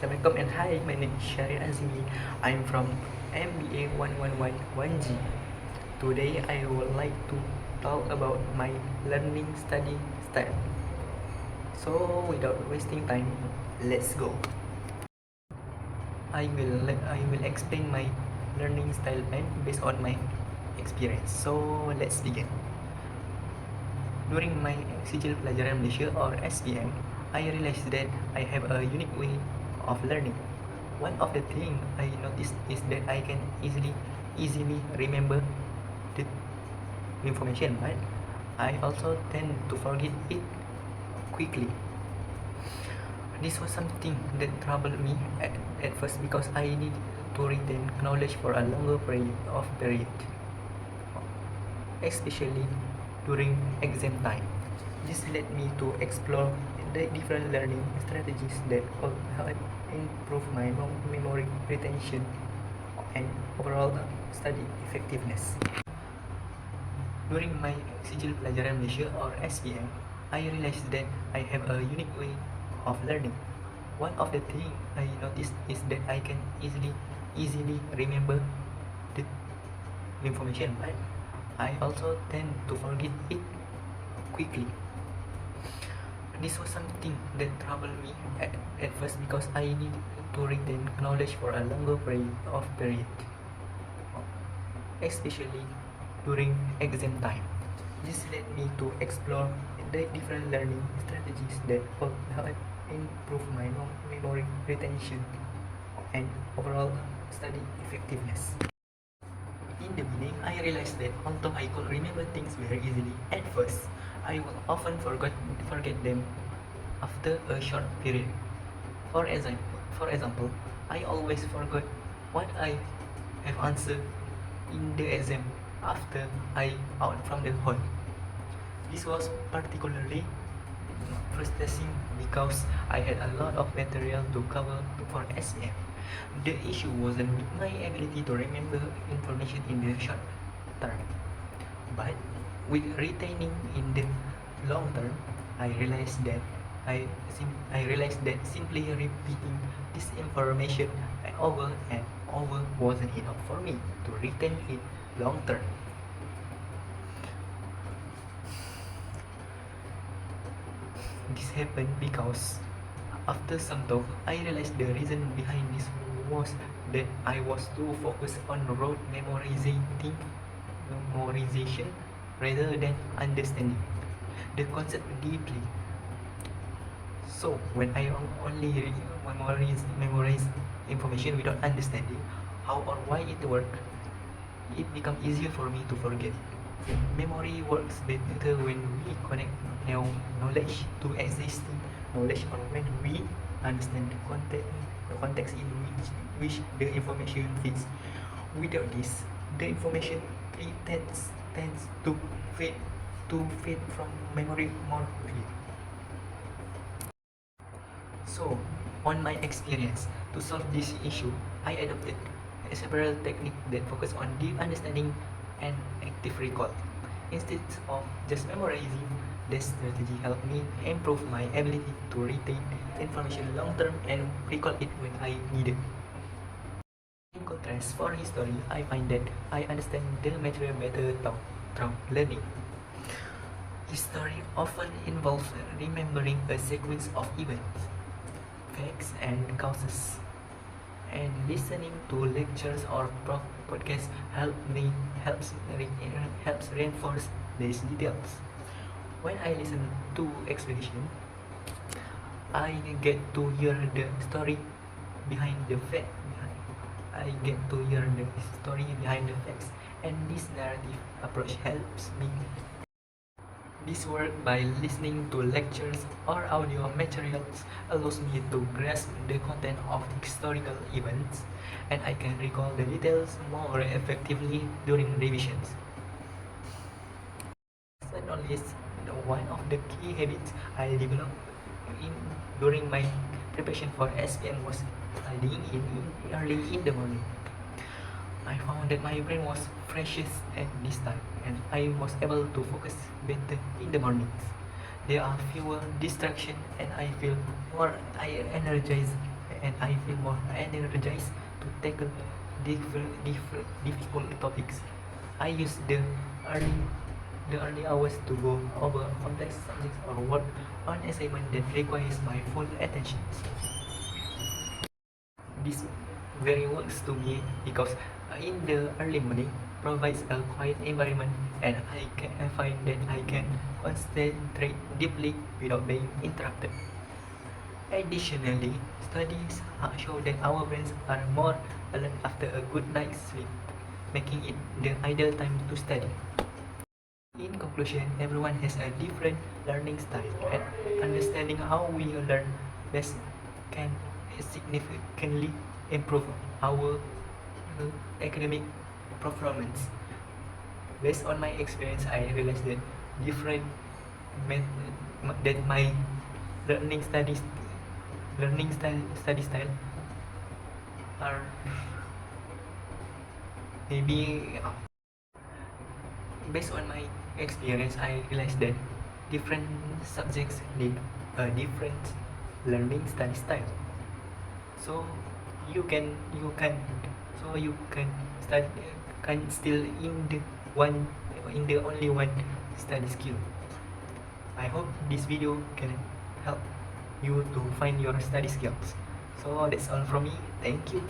Assalamualaikum and hi, my name is Syahrir Aziimi. I'm from MBA1111G. Today I would like to talk about my learning study style. So without wasting time, let's go. I will explain my learning style plan based on my experience. So let's begin. During my Sijil Pelajaran Malaysia or SPM, I realized that I have a unique way of learning. One of the things I noticed is that I can easily remember the information, but I also tend to forget it quickly. This was something that troubled me at first because I need to retain knowledge for a longer period, especially during exam time. This led me to explore the different learning strategies that could help improve my memory retention and overall study effectiveness. During my Sijil Pelajaran Malaysia or SPM, I realized that I have a unique way of learning. One of the things I noticed is that I can easily remember the information, but I also tend to forget it quickly. This was something that troubled me at first because I need to retain knowledge for a longer period, especially during exam time. This led me to explore the different learning strategies that could help improve my memory retention and overall study effectiveness. In the beginning, I realized that although I could remember things very easily at first, I would often forget them after a short period. For example, I always forgot what I have answered in the exam after I out from the hall. This was particularly frustrating because I had a lot of material to cover for SPM. The issue wasn't my ability to remember information in the short term, but with retaining in the long term, I realized that simply repeating this information over and over wasn't enough for me to retain it long term. This happened because after some talk, I realized the reason behind this was that I was too focused on rote memorization rather than understanding the concept deeply. So when I only memorize information without understanding how or why it works, it becomes easier for me to forget. Memory works better when we connect knowledge to existing knowledge or when we understand the context in which the information fits. Without this, the information tends to fade from memory more quickly. So, on my experience, to solve this issue, I adopted several techniques that focus on deep understanding and active recall. Instead of just memorizing, this strategy helped me improve my ability to retain information long term and recall it when I need it. In contrast, for history, I find that I understand the material better through learning. History often involves remembering a sequence of events, facts, and causes. And listening to lectures or podcasts helps reinforce these details. When I listen to exposition, I get to hear the story behind the fact. I get to hear the story behind the facts, and this narrative approach helps me. This work by listening to lectures or audio materials allows me to grasp the content of historical events, and I can recall the details more effectively during revisions. Last but not least, one of the key habits I developed during my preparation for SPM was studying early in the morning. I found that my brain was freshest at this time and I was able to focus better in the mornings. There are fewer distractions and I feel more energized and I feel more energized to tackle difficult topics. I use the early hours to go over complex subjects or work on assignment that requires my full attention. This very works to me because in the early morning provides a quiet environment, and I find that I can concentrate deeply without being interrupted. Additionally, studies show that our brains are more alert after a good night's sleep, making it the ideal time to study. In conclusion, everyone has a different learning style, and understanding how we learn best can significantly improve our academic performance. Based on my experience, I realized that different that my learning studies study style are maybe based on my experience, I realized that different subjects need a different learning study style. So you can study can still one in the only one study skill. I hope this video can help you to find your study skills. So that's all from me. Thank you.